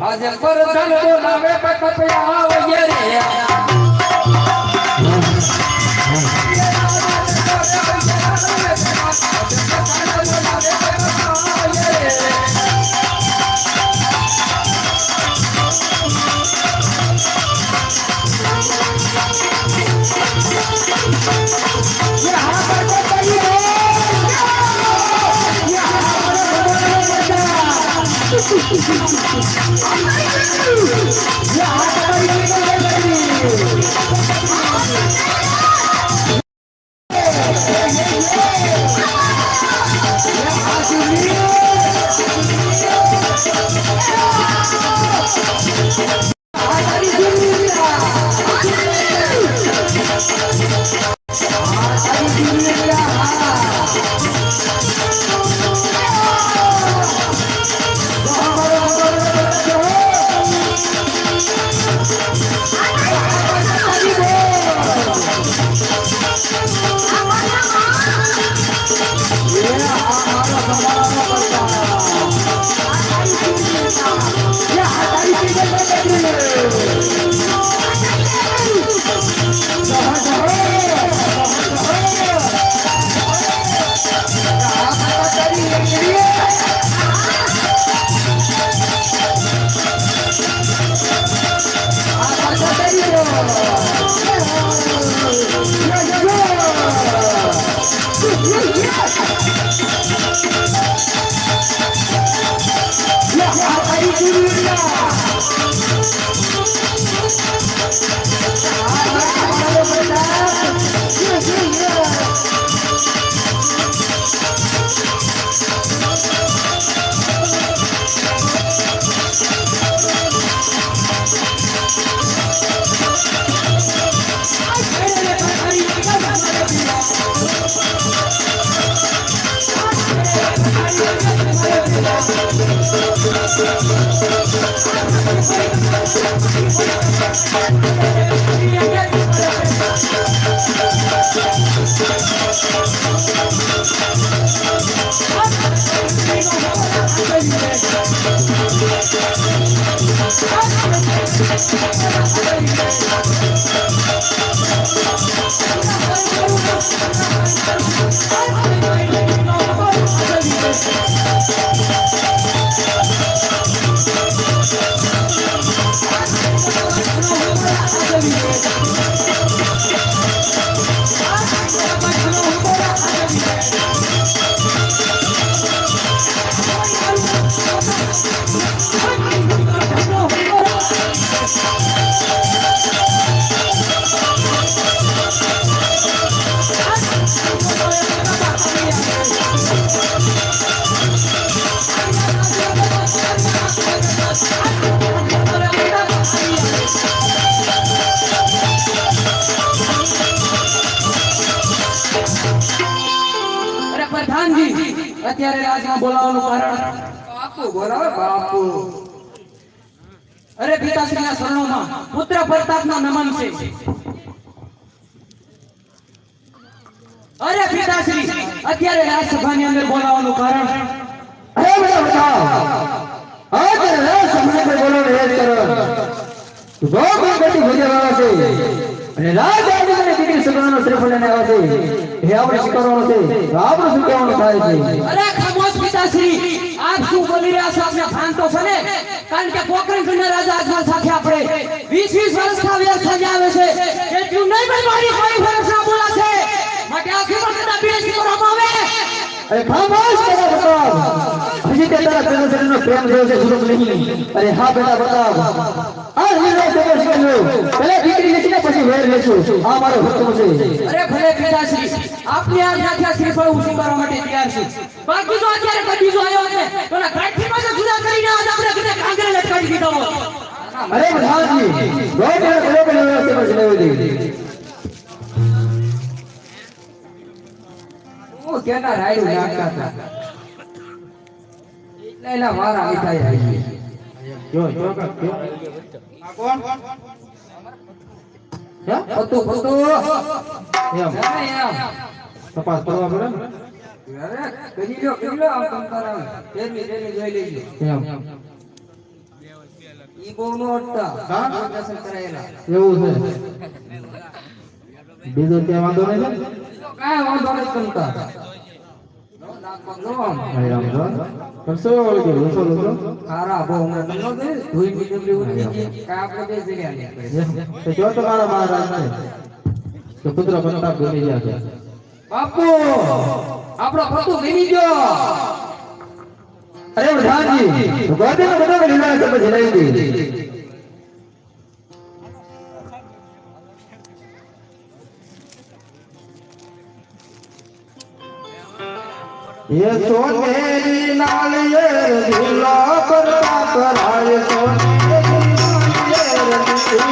આજે પર ધન બોલાવે પકપિયા આવજે રે અત્યારે રાજમાં બોલાવવાનું કારણ બાપુ બોલાવે બાપુ અરે પિતાશ્રીના શરણોમાં પુત્ર પ્રતાપના નમન છે અરે પિતાશ્રી અત્યારે રાજસભાની અંદર બોલાવવાનું કારણ અરે બધા અત્યારે રાજસભાની બોલાવવાનું એ કરો જો કોઈ ગતિ ભજવવાનો છે અને રાજ આદિને દીકરી સગડાનો શ્રીફળ લઈને આવે છે એ આપણે સ્વીકારવાનો છે આપણે શું કહેવાનું થાય છે અરે ખામોશ પિતાશ્રી આપ શું બોલી રહ્યા છો આપને ભાન તો છે ને કારણ કે પોકરણખંડના રાજા અજમલ સાથે આપણે 20 વર્ષના વ્યવસ્થા જે આવે છે એટલું નહીં ભાઈ મારી કોઈ વર્ષના બોલાશે માટે આ ખબર બેસી કરવામાં આવે અરે ખામોશ બેટા પ્રતાપ હજી તે તારા પેલો પ્રેમ જોયો છે સુરત નહીં અરે હા બેટા પ્રતાપ આ હીરો દેવ શીખજો પહેલા દીકરી લેશીને પછી વેર લેશું આ મારો હુકમ છે અરે ભલે પિતાશ્રી આપની આ જ્ઞાતિયા શ્રીફળ ઉછી કરવા માટે તૈયાર છે બાકી તો અત્યારે કદી જો આવ્યો છે તો ના કાઠી પાસે જુદા કરીને આજ આપણે કને કાંગરે લટકાવી દીધો અરે પ્રધાનજી ગોળે ગોળે વ્યવસ્થા પર લેવી દે ઓ કેના રાયડું નાખતા હતા એટલે એના વારા મીઠાઈ આવી જો આ કોણ હે પતો એમ તપાસ કરવા પડે ને અરે કરી લો આમ તમ કરાવે તેની જોઈ લેજો એમ ઈ બહુ નો અટતા હા? દર્શન કરાયેલા એવું છે બીજું ક્યાં વાંધો નહીં ને? કાંઈ વાંધો નહીં તમતા કરશો ઓળખી લોસો લોસો હારા બહુ હમણાં તમને દે ધોઈ બીજું ઉઠી ગઈ કાંઈ આપણે બે જગ્યા નહીં તો જો તમારા મહારાજ ને કે પુત્ર પ્રતાપ ગમી ગયા છે બાપુ આપણો પતુ ગમી ગયો અરે પ્રધાનજી ગોદે તો બધો લીલા સબ જલાઈ દી ये सोनेरी नालियर झूला करता कराए सोनेरी नालियर झूला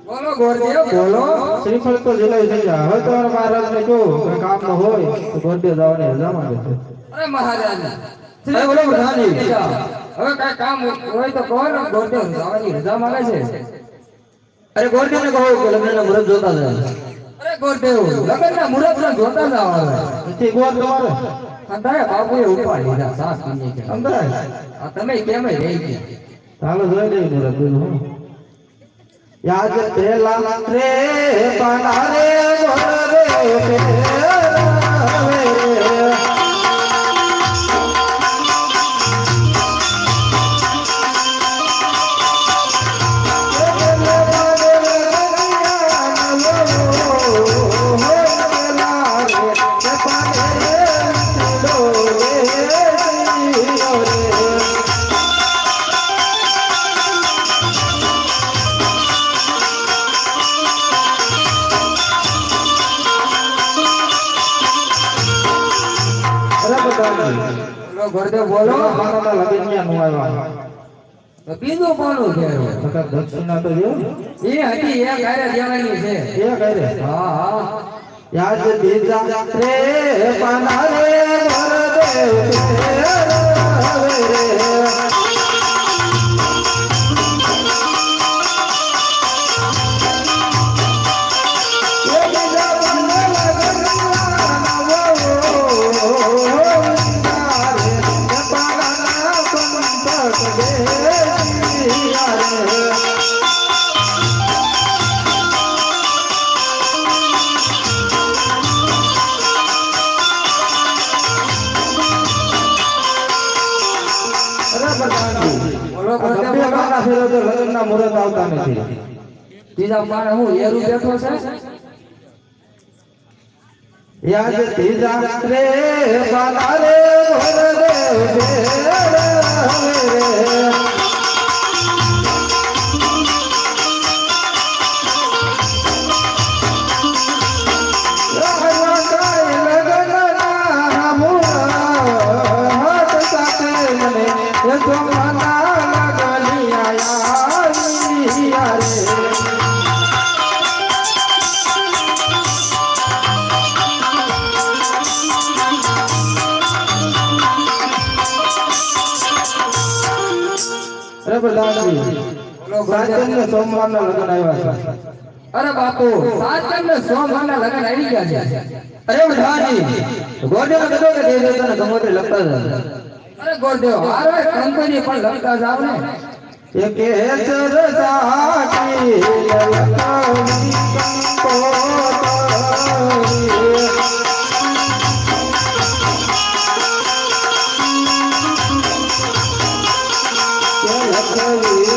બોલો ગોરદેવ બોલો શ્રીફળ તો જલાઈ થઈ જાય હવે તમારા મહારાજ ને જો કોઈ કામ ન હોય તો ગોરદેવ જવાની રજા માંગે છે અરે મહારાજ અરે બોલો પ્રધાનજી હવે કાંઈ કામ હોય તો કહો ને ગોરદેવ જવાની રજા માંગે છે અરે ગોરદેવ ને કહો કે લગ્નના મુહૂર્ત જોતા જાય અરે ગોરદેવ લગ્નના મુહૂર્તના જોતા જ આવે નથી ગોર તમારે અંધારે બાપુએ ઉપાડી લીધા સાસ પીને કે અંદર આ તમે કેમ રહી ગયા ચાલો જોઈ લઈએ ને રબ્બી હું યાદ પેલા રે બનારે બોલો ગોરદેવ બોલો મારા લગન ક્યાં નું આવ્યા બીજું બોલું છે સકા દક્ષિણા તો જો એ હજી એ ગારે દેવાની છે એ કરે હા હા યાદ દીજા રે બનારે લગ્નના મુહૂર્ત આવતા નથી બીજા મારે હું એરું બેઠો છે યાદ દીજા રે બનારે સોમવારના લગ્ન આવ્યા છે અરે બાપુ સાતમ ને સોમવારના લગ્ન આવી ગયા છે અરે પ્રધાનજી ગોડે કદો કે દે દેતા ને ગમોતે લખતા જાય અરે ગોરદેવ આરે કંપની પણ લખતા જાવ ને એક હેસર સાકી લલકની કંકોતરી લખવી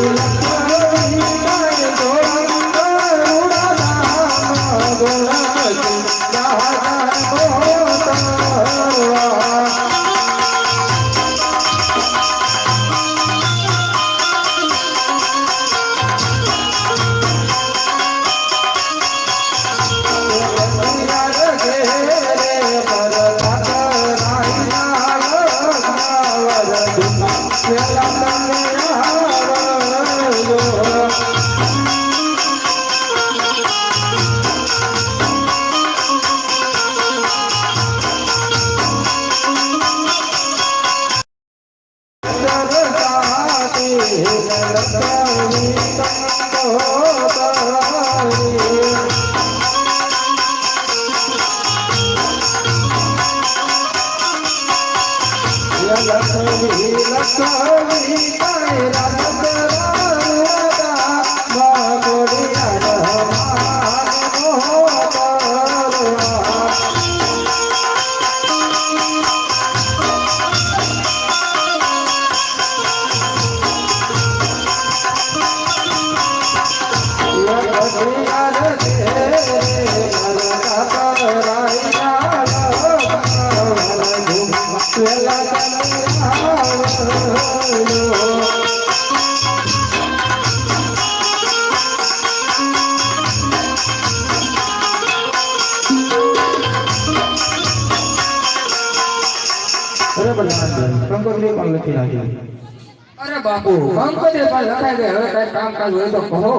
અરે બાપુ કંકોત્રી પણ લખાઈ ગઈ હવે કઈ કામકાજ હોય તો કહો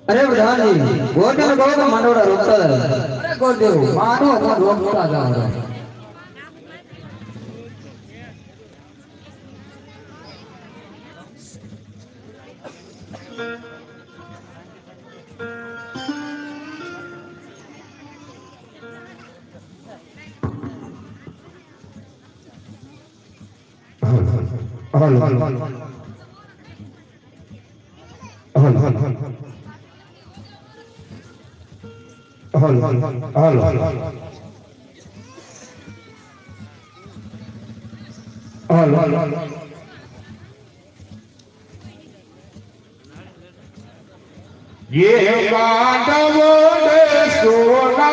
અરે પ્રધાનજી ગોઠણ કહો તો માંડોળા રોકતા અરે ગોદેવ માનો તો રોકતા જાઓ ये पांडवों ने सोना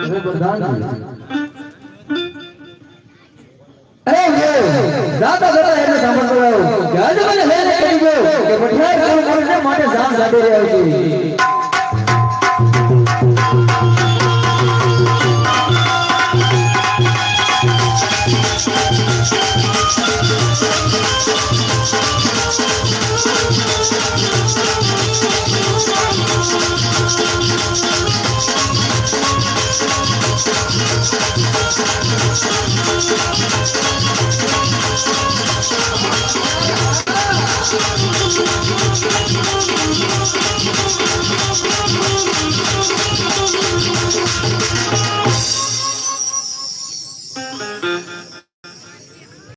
તમે પ્રધાનજી. અરે જાતા જતા એટલે સાંભળતો રહ્યો કે આજે મને લઈને કહી ગયો કે પઠિયાર કોણ કોણ માટે જામ જાડી રહ્યો છે.